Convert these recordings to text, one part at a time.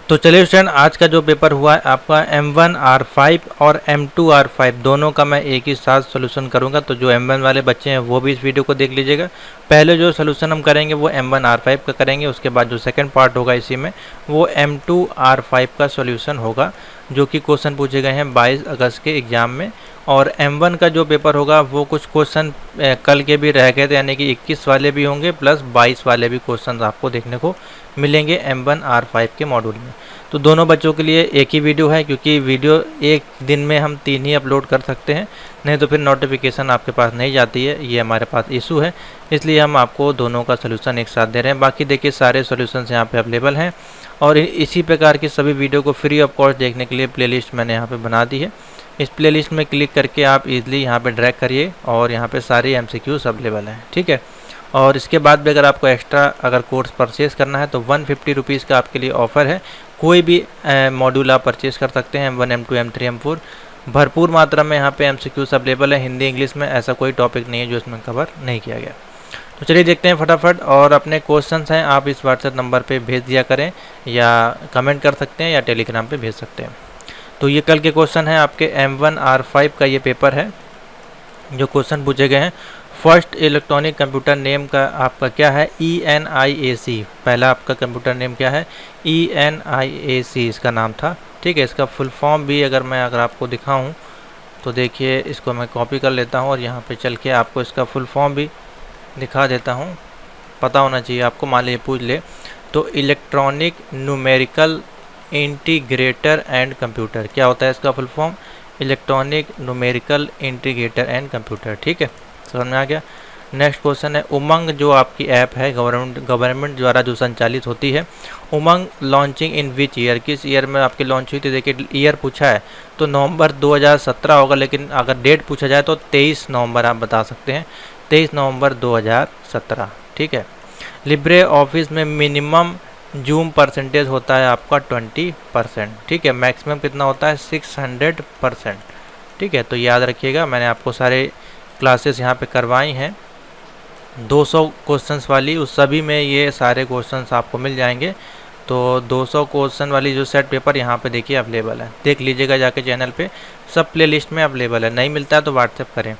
तो चलिए स्टूडेंट, आज का जो पेपर हुआ है आपका M1R5 और M2R5 दोनों का मैं एक ही साथ सोल्यूशन करूंगा। तो जो M1 वाले बच्चे हैं वो भी इस वीडियो को देख लीजिएगा। पहले जो सोल्यूशन हम करेंगे वो M1R5 का करेंगे, उसके बाद जो सेकंड पार्ट होगा इसी में वो M2R5 का सोल्यूशन होगा, जो कि क्वेश्चन पूछे गए हैं 22 अगस्त के एग्ज़ाम में। और M1 का जो पेपर होगा वो कुछ क्वेश्चन कल के भी रह गए थे, यानी कि 21 वाले भी होंगे प्लस 22 वाले भी क्वेश्चन आपको देखने को मिलेंगे M1R5 के मॉड्यूल में। तो दोनों बच्चों के लिए एक ही वीडियो है, क्योंकि वीडियो एक दिन में हम 3 ही अपलोड कर सकते हैं, नहीं तो फिर नोटिफिकेशन आपके पास नहीं जाती है, ये हमारे पास इशू है। इसलिए हम आपको दोनों का सोल्यूशन एक साथ दे रहे हैं। बाकी देखिए सारे सोल्यूशंस यहाँ पे अवेलेबल हैं, और इसी प्रकार की सभी वीडियो को फ्री ऑफ कॉस्ट देखने के लिए प्लेलिस्ट मैंने यहाँ पे बना दी है। इस प्लेलिस्ट में क्लिक करके आप इजीली यहाँ पे ड्रैग करिए और यहाँ पे सारे MCQs अवेलेबल हैं, ठीक है। और इसके बाद भी अगर आपको एक्स्ट्रा अगर कोर्स परचेज़ करना है तो 150 रुपीज़ का आपके लिए ऑफ़र है। कोई भी मॉड्यूल आप परचेज़ कर सकते हैं, M1 M2 M3 M4। भरपूर मात्रा में यहाँ पे MCQs अवेलेबल है हिंदी इंग्लिश में, ऐसा कोई टॉपिक नहीं है जो इसमें कवर नहीं किया गया। तो चलिए देखते हैं फटाफट, और अपने क्वेश्चंस हैं आप इस व्हाट्सएप नंबर पे भेज दिया करें, या कमेंट कर सकते हैं या टेलीग्राम पे भेज सकते हैं। तो ये कल के क्वेश्चन हैं आपके M1R5 का ये पेपर है। जो क्वेश्चन पूछे गए हैं, फर्स्ट इलेक्ट्रॉनिक कंप्यूटर नेम का आपका क्या है, ENIAC। पहला आपका कंप्यूटर नेम क्या है, ENIAC इसका नाम था, ठीक है। इसका फुल फॉर्म भी अगर आपको दिखाऊं तो देखिए, इसको मैं कॉपी कर लेता हूं और यहाँ पे चल के आपको इसका फुल फॉर्म भी दिखा देता हूं। पता होना चाहिए आपको, मान लीजिए पूछ ले तो electronic numerical integrator and computer, क्या होता है इसका full form, electronic numerical integrator and computer, ठीक है। समझ में आ गया। नेक्स्ट क्वेश्चन है, उमंग जो आपकी ऐप है गवर्नमेंट द्वारा जो संचालित होती है, उमंग लॉन्चिंग इन विच ईयर, किस ईयर में आपकी लॉन्च हुई थी। देखिए ईयर पूछा है तो नवंबर 2017 होगा, लेकिन अगर डेट पूछा जाए तो 23 नवंबर आप बता सकते हैं, 23 नवंबर 2017, ठीक है। लिब्रे ऑफिस में मिनिमम जूम परसेंटेज होता है आपका 20%, ठीक है। मैक्सिमम कितना होता है 600%, ठीक है। तो याद रखिएगा, मैंने आपको सारे क्लासेस यहाँ पे करवाई हैं 200 क्वेश्चंस वाली, उस सभी में ये सारे क्वेश्चंस आपको मिल जाएंगे। तो 200 क्वेश्चन वाली जो सेट पेपर यहाँ पे देखिए अवेलेबल है, देख लीजिएगा जाके चैनल पे, सब प्लेलिस्ट में अवेलेबल है। नहीं मिलता है तो व्हाट्सएप करें।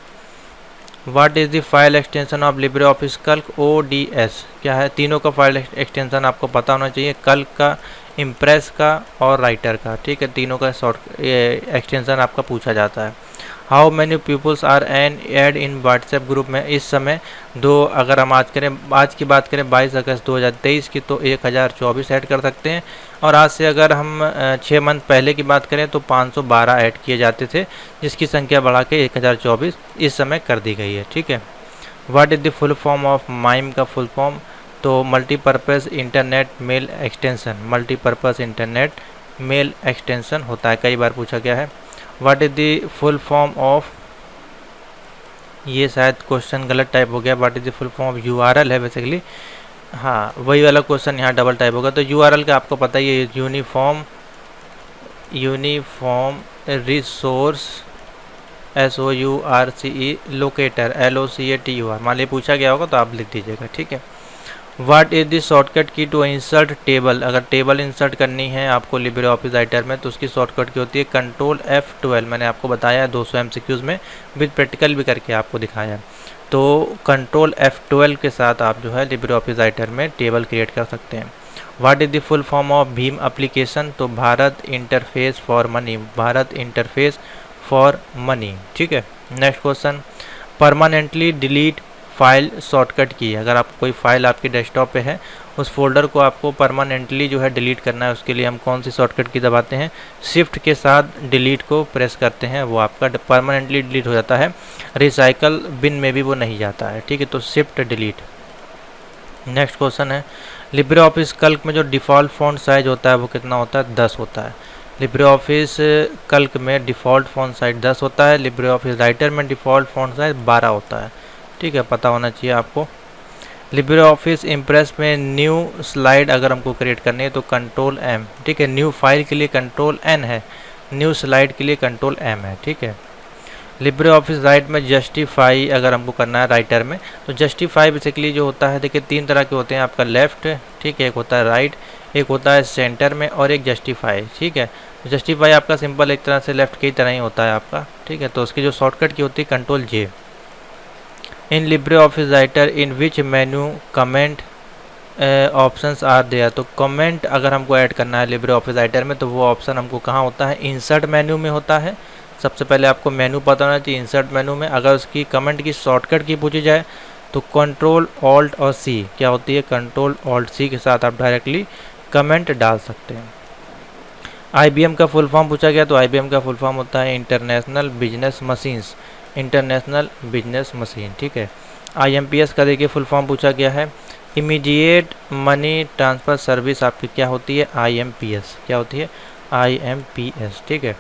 What is the file extension of LibreOffice Calc, ODS क्या है। तीनों का फाइल एक्सटेंशन आपको पता होना चाहिए, कल्क का, इम्प्रेस का और राइटर का, ठीक है। तीनों का शॉर्ट एक्सटेंशन आपका पूछा जाता है। How many peoples are added in WhatsApp group में, इस समय अगर हम आज की बात करें 22 अगस्त 2023 की, तो 1024 ऐड कर सकते हैं। और आज से अगर हम 6 मंथ पहले की बात करें तो 512 ऐड किए जाते थे, जिसकी संख्या बढ़ा के 1024 इस समय कर दी गई है, ठीक है। What is the full form of MIME का फुल फॉर्म, तो multipurpose internet mail extension, multipurpose internet mail extension होता है, कई बार पूछा गया है। What is the full form of, ये शायद क्वेश्चन गलत टाइप हो गया, what is the full form of URL है बेसिकली, हाँ वही वाला क्वेश्चन यहाँ डबल टाइप होगा। तो URL का आपको पता ही है, uniform resource SOURCE locator LOCATUR, मान लीजिए पूछा गया होगा तो आप लिख दीजिएगा, ठीक है। व्हाट इज़ द शॉर्टकट की टू इंसर्ट टेबल, अगर टेबल इंसर्ट करनी है आपको लिब्रे ऑफिस राइटर में तो उसकी शॉर्टकट की होती है कंट्रोल F12, मैंने आपको बताया है 200 MCQs में, विद प्रैक्टिकल भी करके आपको दिखाया है। तो कंट्रोल F12 के साथ आप जो है लिब्रे ऑफिस राइटर में टेबल क्रिएट कर सकते हैं। What is the full form of भीम एप्लीकेशन, तो Bharat interface for money, Bharat interface for money, ठीक है। Next question, permanently delete file shortcut की, अगर आप कोई फाइल आपकी डेस्कटॉप पे है, उस फोल्डर को आपको परमानेंटली जो है डिलीट करना है, उसके लिए हम कौन सी शॉर्टकट की दबाते हैं, शिफ्ट के साथ डिलीट को प्रेस करते हैं, वो आपका परमानेंटली डिलीट हो जाता है, रिसाइकल बिन में भी वो नहीं जाता है, ठीक है। तो शिफ्ट डिलीट। नेक्स्ट क्वेश्चन है, लिब्रे ऑफिस कल्क में जो डिफ़ॉल्ट फ़ॉन्ट साइज होता है वो कितना होता है, 10 होता है। लिब्रे ऑफिस कल्क में डिफ़ॉल्ट फ़ॉन्ट साइज 10 होता है, लिब्रे ऑफिस राइटर में डिफ़ॉल्ट फ़ॉन्ट साइज 12 होता है, ठीक है, पता होना चाहिए आपको। लिब्रे ऑफिस इम्प्रेस में न्यू स्लाइड अगर हमको क्रिएट करनी है तो कंट्रोल M, ठीक है। न्यू फाइल के लिए कंट्रोल N है, न्यू स्लाइड के लिए कंट्रोल M है, ठीक है। लिब्रे ऑफिस राइट में जस्टिफाई अगर हमको करना है राइटर में, तो जस्टिफाई बेसिकली जो होता है, देखिए 3 तरह के होते हैं आपका, लेफ़्ट, ठीक है, एक होता है राइट, एक होता है सेंटर में और एक जस्टिफाई। ठीक है, जस्टिफाई आपका सिंपल एक तरह से लेफ्ट की तरह ही होता है आपका। ठीक है, तो उसकी जो शॉर्टकट की होती है control J. In LibreOffice Writer in which menu comment options are there. तो कमेंट अगर हमको ऐड करना है लिब्रे ऑफिस राइटर में तो वो ऑप्शन हमको कहाँ होता है, इंसर्ट मेन्यू में होता है। सबसे पहले आपको मेन्यू पता होना चाहिए इंसर्ट मेन्यू में। अगर उसकी कमेंट की शॉर्टकट की पूछी जाए तो कंट्रोल ऑल्ट और सी क्या होती है, कंट्रोल ऑल्ट सी के साथ आप डायरेक्टली कमेंट डाल सकते हैं। IBM का फुल फॉर्म पूछा गया तो IBM का फुल फॉर्म होता है international business machines, international business machine. ठीक है, IMPS का देखिए फुल फॉर्म पूछा गया है, इमीडिएट मनी ट्रांसफ़र सर्विस आपकी क्या होती है, IMPS। क्या होती है, IMPS। ठीक है,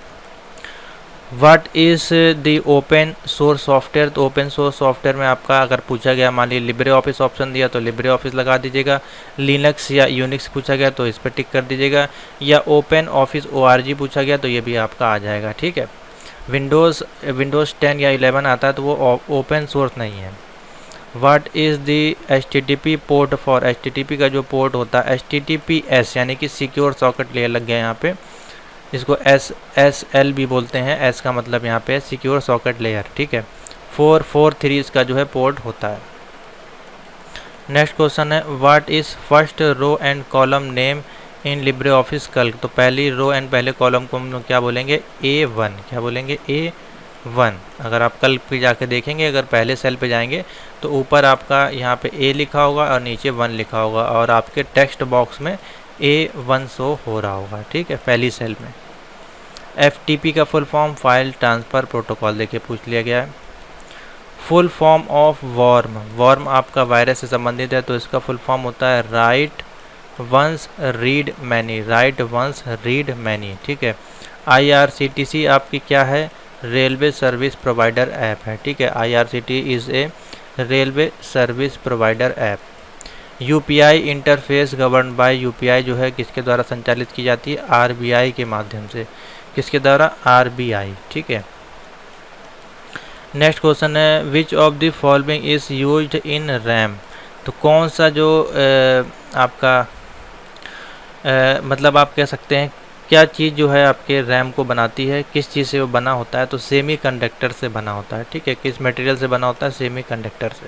what is the open source software. तो ओपन सोर्स सॉफ्टवेयर में आपका अगर पूछा गया, मान लीजिए लिब्रे ऑफिस ऑप्शन दिया तो लिब्रे ऑफिस लगा दीजिएगा, लिनक्स या यूनिक्स पूछा गया तो इस पर टिक कर दीजिएगा, या ओपन ऑफिस ORG पूछा गया तो ये भी आपका आ जाएगा। ठीक है, विंडोज़ 10 या 11 आता है तो वो ओपन सोर्स नहीं है। What is the HTTP port for. HTTP का जो पोर्ट होता है HTTPS यानी कि सिक्योर सॉकेट लेयर लग गया यहाँ पे, इसको SSL भी बोलते हैं। S का मतलब यहाँ पे सिक्योर सॉकेट लेयर। ठीक है, 443 इसका जो है पोर्ट होता है। नेक्स्ट क्वेश्चन है, what is first row and column name in LibreOffice Calc. तो पहली रो एंड पहले कॉलम को हम लोग क्या बोलेंगे, A1। क्या बोलेंगे, A1। अगर आप कैल्क पे जाके देखेंगे, अगर पहले सेल पे जाएंगे तो ऊपर आपका यहाँ पे A लिखा होगा और नीचे 1 लिखा होगा और आपके टेक्स्ट बॉक्स में A1 शो हो रहा होगा। ठीक है, पहली सेल में। FTP का full form file transfer protocol देखिए पूछ लिया गया है। Full form of worm. Worm आपका वायरस से संबंधित है तो इसका फुल फॉर्म होता है write once read many, write once read many. ठीक है, IRCTC आपकी क्या है, रेलवे सर्विस प्रोवाइडर ऐप है। ठीक है, IRCTC is a railway service provider app. UPI interface govern by. UPI जो है किसके द्वारा संचालित की जाती है, RBI के माध्यम से। किसके द्वारा, RBI। ठीक है, नेक्स्ट क्वेश्चन है, which of the following is used in RAM. तो कौन सा जो आपका मतलब आप कह सकते हैं क्या चीज़ जो है आपके रैम को बनाती है, किस चीज़ से वो बना होता है, तो सेमी कंडक्टर से बना होता है। ठीक है, किस मटेरियल से बना होता है, सेमी कंडक्टर से।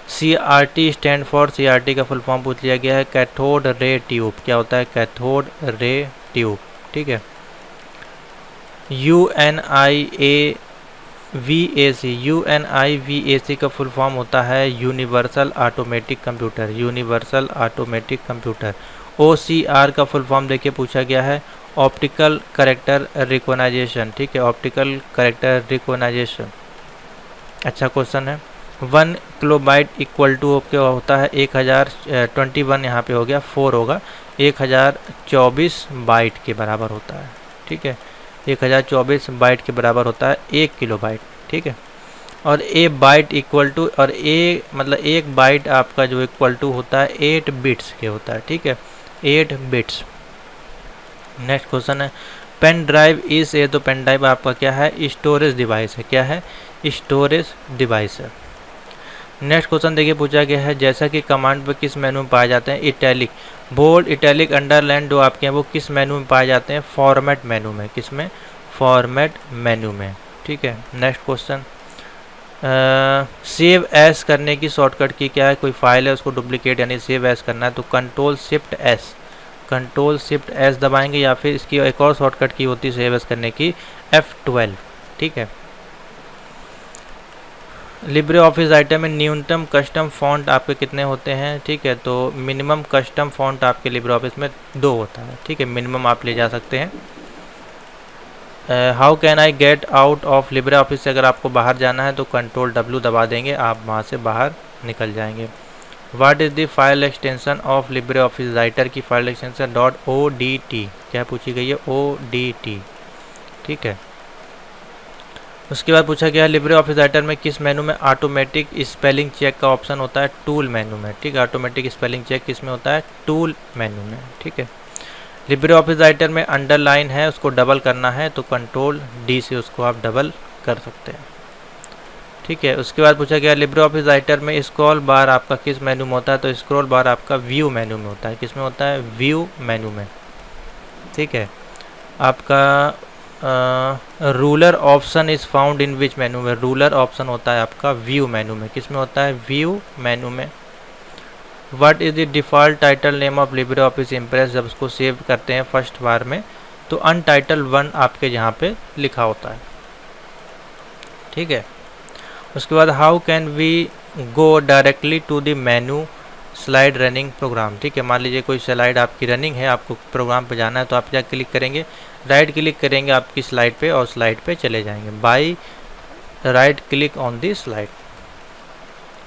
CRT स्टैंड फॉर, CRT का फुल फॉर्म पूछ लिया गया है कैथोड रे ट्यूब। क्या होता है, कैथोड रे ट्यूब। ठीक है, UNIVAC का फुल फॉर्म होता है universal automatic computer, universal automatic computer. OCR का फुल फॉर्म देखिए पूछा गया है ऑप्टिकल कैरेक्टर रिकॉग्नाइजेशन। ठीक है, ऑप्टिकल कैरेक्टर रिकॉग्नाइजेशन। अच्छा क्वेश्चन है, 1 किलोबाइट इक्वल टू क्या होता है, 1021 यहाँ पे हो गया 4 होगा, 1024 बाइट के बराबर होता है। ठीक है, 1024 बाइट के बराबर होता है 1 किलोबाइट। ठीक है, और ए बाइट इक्वल टू, और ए मतलब एक बाइट आपका जो इक्वल टू होता है 8 बिट्स के होता है। ठीक है, 8 बिट्स। नेक्स्ट क्वेश्चन है, पेन ड्राइव इस ए। तो पेन ड्राइव आपका क्या है, स्टोरेज डिवाइस है। क्या है, स्टोरेज डिवाइस है। नेक्स्ट क्वेश्चन देखिए पूछा गया है, जैसा कि कमांड पर किस मेनू में पाए जाते हैं, इटैलिक, बोल्ड, इटैलिक, अंडरलाइन जो आपके हैं वो किस मेनू में पाए जाते हैं, फॉर्मेट मेनू में। किस में, फॉर्मेट मेनू में। ठीक है, नेक्स्ट क्वेश्चन, सेव एस करने की शॉर्टकट की क्या है, कोई फाइल है उसको डुप्लीकेट यानी सेव एस करना है तो कंट्रोल शिफ्ट एस दबाएंगे, या फिर इसकी एक और शॉर्टकट की होती है सेव एस करने की, F12। ठीक है, लिब्रे ऑफिस राइटर में न्यूनतम कस्टम फॉन्ट आपके कितने होते हैं। ठीक है, तो मिनिमम कस्टम फॉन्ट आपके लिब्रे ऑफिस में 2 होता है। ठीक है, मिनिमम आप ले जा सकते हैं। How can I get out of Libre office से अगर आपको बाहर जाना है तो कंट्रोल W दबा देंगे, आप वहाँ से बाहर निकल जाएंगे। What is the file extension of LibreOffice writer की फाइल एक्सटेंशन .odt। क्या पूछी गई है, ODT। ठीक है, उसके बाद पूछा गया लिब्रे ऑफिस राइटर में किस मेनू में ऑटोमेटिक स्पेलिंग चेक का ऑप्शन होता है, टूल मेनू में। ठीक है, ऑटोमेटिक स्पेलिंग चेक किस में होता है, टूल मेनू में। ठीक है, लिब्रे ऑफिस राइटर में अंडरलाइन है उसको डबल करना है तो कंट्रोल D से उसको आप डबल कर सकते हैं। ठीक है। उसके बाद पूछा गया लिब्रे ऑफिस राइटर में स्क्रॉल बार आपका किस मेन्यू में होता है, तो स्क्रॉल बार आपका व्यू मेन्यू में होता है। किस में होता है? व्यू मेन्यू में। ठीक है। आपका ruler option is found in which menu में? रूलर ऑप्शन होता है आपका व्यू मेन्यू में। किस में होता है? व्यू मेन्यू में। What is the default title name of Libre office impress? जब उसको सेव करते हैं फर्स्ट बार में तो अनटाइटल 1 आपके यहाँ पे लिखा होता है। ठीक है। उसके बाद how can we go directly to the menu slide running program? ठीक है। मान लीजिए कोई स्लाइड आपकी रनिंग है, आपको प्रोग्राम पे जाना है, तो आप क्या क्लिक करेंगे? राइट क्लिक करेंगे आपकी स्लाइड पे और स्लाइड पे चले जाएंगे by right click on the slide.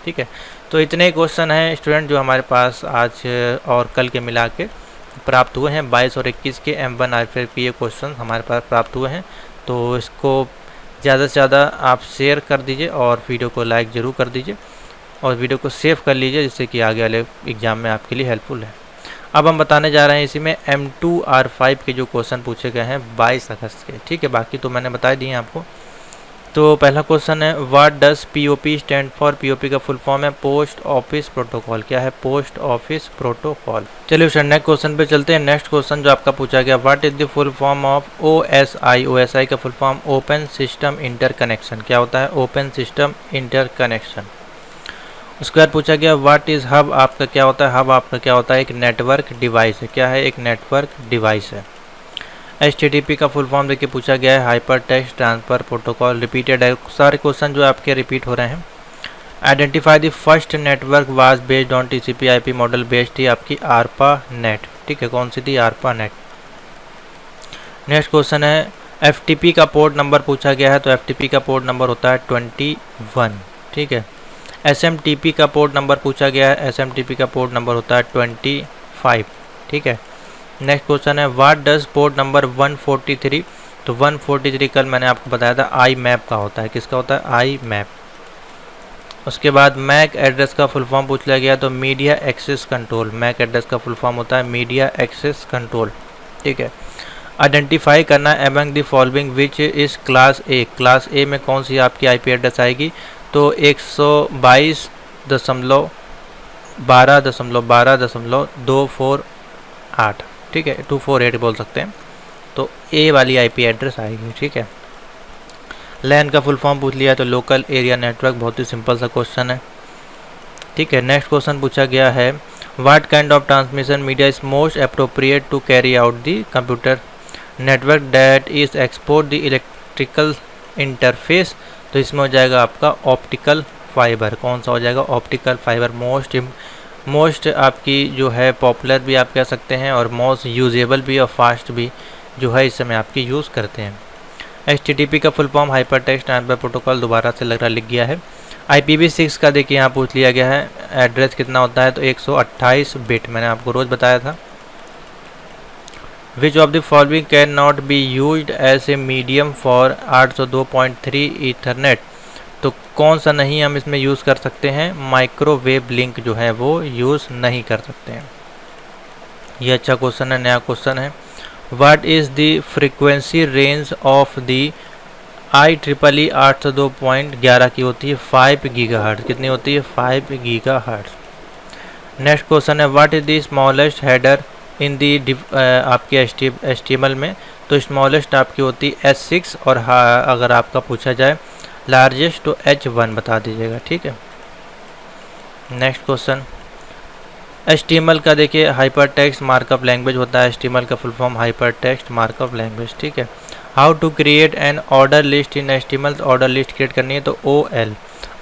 ठीक है। तो इतने क्वेश्चन हैं स्टूडेंट जो हमारे पास आज और कल के मिला के प्राप्त हुए हैं। 22 और 21 के M1 RFP ये क्वेश्चन हमारे पास प्राप्त हुए हैं। तो इसको ज़्यादा से ज़्यादा आप शेयर कर दीजिए और वीडियो को लाइक ज़रूर कर दीजिए और वीडियो को सेव कर लीजिए, जिससे कि आगे वाले एग्ज़ाम में आपके लिए हेल्पफुल है। अब हम बताने जा रहे हैं इसी में M2 R5 के जो क्वेश्चन पूछे गए हैं 22 अगस्त के। ठीक है। बाकी तो मैंने बता दिए आपको। तो पहला क्वेश्चन है what does POP stand for? POP का फुल फॉर्म है पोस्ट ऑफिस प्रोटोकॉल। क्या है? Post office protocol. चलिए सर नेक्स्ट क्वेश्चन पे चलते हैं। नेक्स्ट क्वेश्चन जो आपका पूछा गया what is the full form of OSI? OSI का full form open system interconnection. क्या होता है? Open system interconnection. उसके बाद पूछा गया व्हाट इज़ हब? आपका क्या होता है? हब आपका क्या होता है? एक नेटवर्क डिवाइस है। क्या है? एक नेटवर्क डिवाइस है। HTTP का फुल फॉर्म देखिए पूछा गया है hyper text transfer protocol. Repeated है सारे क्वेश्चन जो आपके रिपीट हो रहे हैं। Identify the first network was based on TCP IP model. Based थी आपकी ARPANET। ठीक है। कौन सी थी? ARPANET। नेक्स्ट क्वेश्चन है FTP का पोर्ट नंबर पूछा गया है, तो FTP का पोर्ट नंबर होता है 21। ठीक है। SMTP का पोर्ट नंबर पूछा गया है, SMTP का पोर्ट नंबर होता है 25। ठीक है। नेक्स्ट क्वेश्चन है व्हाट डज पोर्ट नंबर 143? तो 143 कल मैंने आपको बताया था IMAP का होता है। किसका होता है? IMAP। उसके बाद मैक एड्रेस का फुल फॉर्म पूछ लिया गया, तो media access control. MAC address का फुल फॉर्म होता है मीडिया एक्सेस कंट्रोल। ठीक है। आइडेंटिफाई करना among the following which is class A। Class A में कौन सी आपकी IP एड्रेस आएगी? तो 122.12.12.248। ठीक है। 248 बोल सकते हैं। तो A वाली IP एड्रेस आएगी। ठीक है। LAN का फुल फॉर्म पूछ लिया, तो लोकल एरिया नेटवर्क। बहुत ही सिंपल सा क्वेश्चन है। ठीक है। नेक्स्ट क्वेश्चन पूछा गया है what kind of transmission media is most appropriate to carry out the computer network that is export the electrical interface. तो इसमें हो जाएगा आपका ऑप्टिकल फाइबर। कौन सा हो जाएगा? Optical fibre. मोस्ट आपकी जो है पॉपुलर भी आप कह सकते हैं और मोस्ट यूजेबल भी और फास्ट भी जो है इस समय आपकी यूज़ करते हैं। HTTP का full form hyper text transfer protocol. दोबारा से लग रहा लिख गया है। IPv6 का देखिए यहाँ पूछ लिया गया है एड्रेस कितना होता है, तो 128 बिट। मैंने आपको रोज़ बताया था। Which of the following can not be used as a medium for 802.3 Ethernet? तो कौन सा नहीं हम इसमें यूज़ कर सकते हैं? माइक्रोवेव लिंक जो है वो यूज़ नहीं कर सकते हैं। ये अच्छा क्वेश्चन है, नया क्वेश्चन है। What is the frequency range of the IEEE 802.11 की होती है 5 गीगाहर्ट्ज़। कितनी होती है? 5 गीगाहर्ट्ज़। नेक्स्ट क्वेश्चन है what is the smallest header in the आपके HTML में? तो स्मॉलेस्ट आपकी होती है H6 और अगर आपका पूछा जाए लार्जेस्ट तो H1 बता दीजिएगा। ठीक है। नेक्स्ट क्वेश्चन HTML का देखिए हाइपर टेक्स्ट मार्कअप लैंग्वेज होता है। HTML का full form hyper text markup language. ठीक है। How to create an order list in HTML? Order list create करनी है तो OL।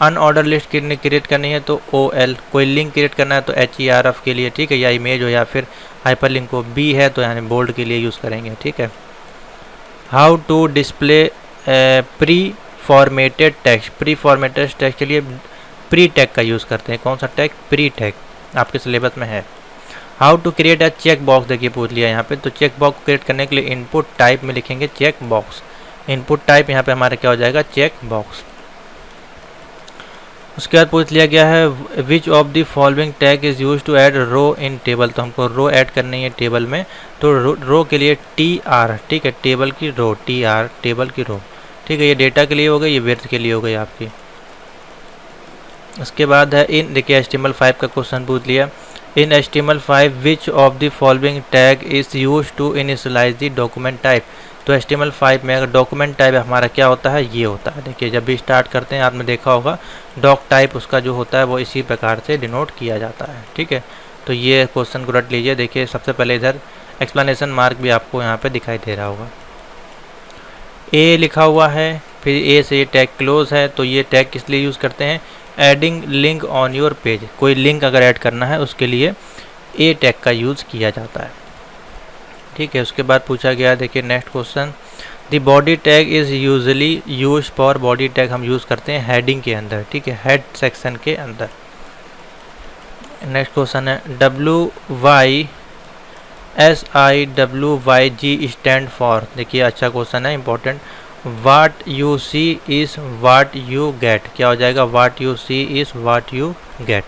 अनऑर्डर लिस्ट क्रिएट करनी है तो OL। कोई लिंक क्रिएट करना है तो HERF के लिए। ठीक है। या इमेज हो या फिर हाइपर लिंक हो। B है तो यानी बोल्ड के लिए यूज़ करेंगे। ठीक है। How to display pre formatted text? Pre formatted text के लिए प्री टैग का यूज़ करते हैं। कौन सा टैग? Pre tag. आपके सिलेबस में है। How to create a check box देखिए पूछ लिया यहाँ पे, तो चेक बॉक्स क्रिएट करने के लिए इनपुट टाइप में लिखेंगे चेक बॉक्स। इनपुट टाइप यहाँ पे हमारा क्या हो जाएगा? Check box. उसके बाद पूछ लिया गया है which of the following tag is use to add row in table? तो हमको रो ऐड करनी है टेबल में, तो रो के लिए TR। ठीक है। टेबल की रो TR, टेबल की रो। ठीक है। ये डेटा के लिए हो गई, ये विड्थ के लिए हो गई आपकी। उसके बाद है इन, देखिए HTML5 का क्वेश्चन पूछ लिया। In HTML5 which of the following tag is use to initialize the document type. तो HTML5 में अगर डॉक्यूमेंट टाइप हमारा क्या होता है, ये होता है। देखिए जब भी स्टार्ट करते हैं आपने देखा होगा डॉक टाइप उसका जो होता है वो इसी प्रकार से डिनोट किया जाता है। ठीक है, तो ये क्वेश्चन को रट लीजिए। देखिए सबसे पहले इधर एक्सप्लेनेशन मार्क भी आपको यहाँ पे दिखाई दे रहा होगा। ए लिखा हुआ है, फिर ए से ये टैग क्लोज है, तो ये टैग किस लिए यूज़ करते हैं, adding link on your page. कोई लिंक अगर ऐड करना है उसके लिए ए टैग का यूज़ किया जाता है। ठीक है, उसके बाद पूछा गया, देखिए next question, the body tag is usually use for, body tag हम यूज़ करते हैं हेडिंग के अंदर। ठीक है, हेड सेक्शन के अंदर। नेक्स्ट क्वेश्चन है WYSIWYG स्टैंड फॉर। देखिए अच्छा क्वेश्चन है, important. What you see is what you get, क्या हो जाएगा, what you see is what you get.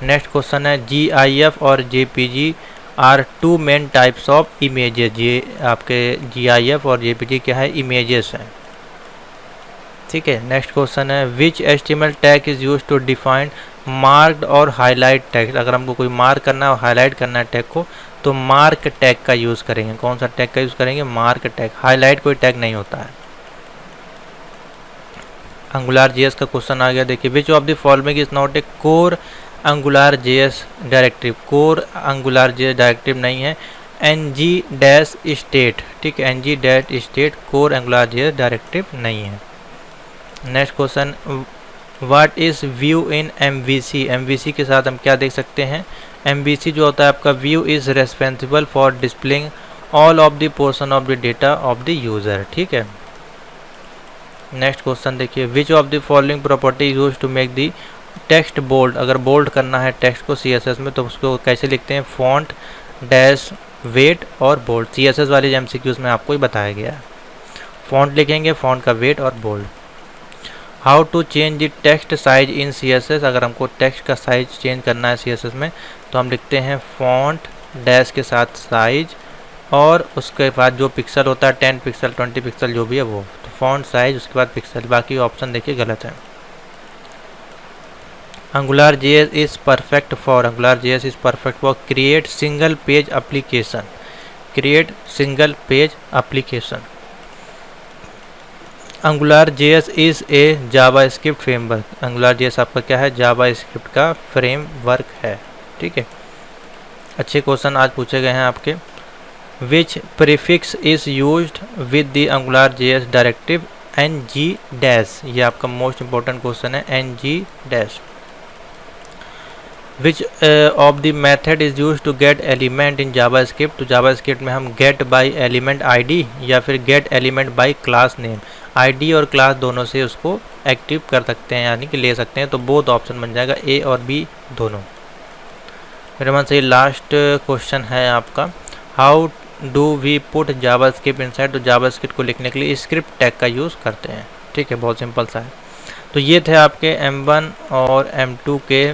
Next question है GIF और JPG are two main types of images. ये आपके GIF और JPG क्या है, इमेजेस हैं। ठीक है, नेक्स्ट क्वेश्चन है which HTML tag is use to define marked और हाईलाइट टैग। अगर हमको कोई मार्क करना है और हाईलाइट करना है टैग को तो मार्क टैग का यूज़ करेंगे। कौन सा टैग का यूज़ करेंगे, मार्क टैग। हाईलाइट कोई टैग नहीं होता है। एंगुलर JS का क्वेश्चन आ गया। देखिए which of the following is not a core angular JS directive. Core angular JS directive नहीं है ng-state। ठीक है, ng-state core angular JS directive नहीं है। Next question what is view in MVC। MVC के साथ हम क्या देख सकते हैं, MVC जो होता है आपका view is responsible for displaying all of the portion of the data of the user. ठीक है, नेक्स्ट क्वेश्चन देखिए which of the following property use to make the text bold. अगर बोल्ड करना है टेक्स्ट को CSS में तो उसको कैसे लिखते हैं, फॉन्ट डैश वेट और बोल्ड। CSS वाले MCQs में आपको ही बताया गया है। फॉन्ट लिखेंगे, फॉन्ट का वेट और bold. How to change the text size in CSS। अगर हमको टेक्स्ट का साइज चेंज करना है CSS में तो हम लिखते हैं फॉन्ट डैश के साथ साइज और उसके बाद जो पिक्सल होता है 10 पिक्सल 20 पिक्सल जो भी है वो, तो फॉन्ट साइज उसके बाद पिक्सल। बाकी ऑप्शन देखिए गलत है। Angular JS is perfect for, angular JS is perfect for create single page application. Create single page application. Angular JS is a JavaScript framework. Angular JS आपका क्या है, जावास्क्रिप्ट का फ्रेमवर्क है। ठीक है, अच्छे क्वेश्चन आज पूछे गए हैं आपके। Which prefix is used with the angular JS directive ng-। ये आपका मोस्ट इंपॉर्टेंट क्वेश्चन है, ng-। Which of the method is use to get element in JavaScript. तो जावास्क्रिप्ट में हम गेट बाय एलिमेंट ID या फिर get element by class name. ID और class दोनों से उसको एक्टिव कर सकते हैं, यानी कि ले सकते हैं। तो बोथ ऑप्शन बन जाएगा A और B दोनों। मेरे मन से लास्ट क्वेश्चन है आपका, how do we put JavaScript inside. तो जावास्क्रिप्ट को लिखने के लिए स्क्रिप्ट टैग का यूज़ करते हैं। ठीक है, बहुत सिंपल सा है। तो ये थे आपके M1 और M2 के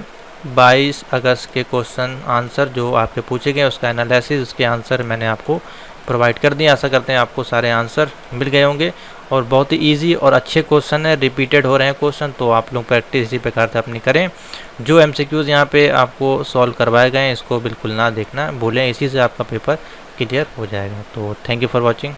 22 अगस्त के क्वेश्चन आंसर जो आपके पूछे गए, उसका एनालिसिस, उसके आंसर मैंने आपको प्रोवाइड कर दिए। आशा करते हैं आपको सारे आंसर मिल गए होंगे और बहुत ही इजी और अच्छे क्वेश्चन है, रिपीटेड हो रहे हैं क्वेश्चन, तो आप लोग प्रैक्टिस इसी प्रकार से अपनी करें। जो MCQs यहाँ पे आपको सॉल्व करवाए गए हैं इसको बिल्कुल ना देखना भूलें, इसी से आपका पेपर क्लियर हो जाएगा। तो थैंक यू फॉर वॉचिंग।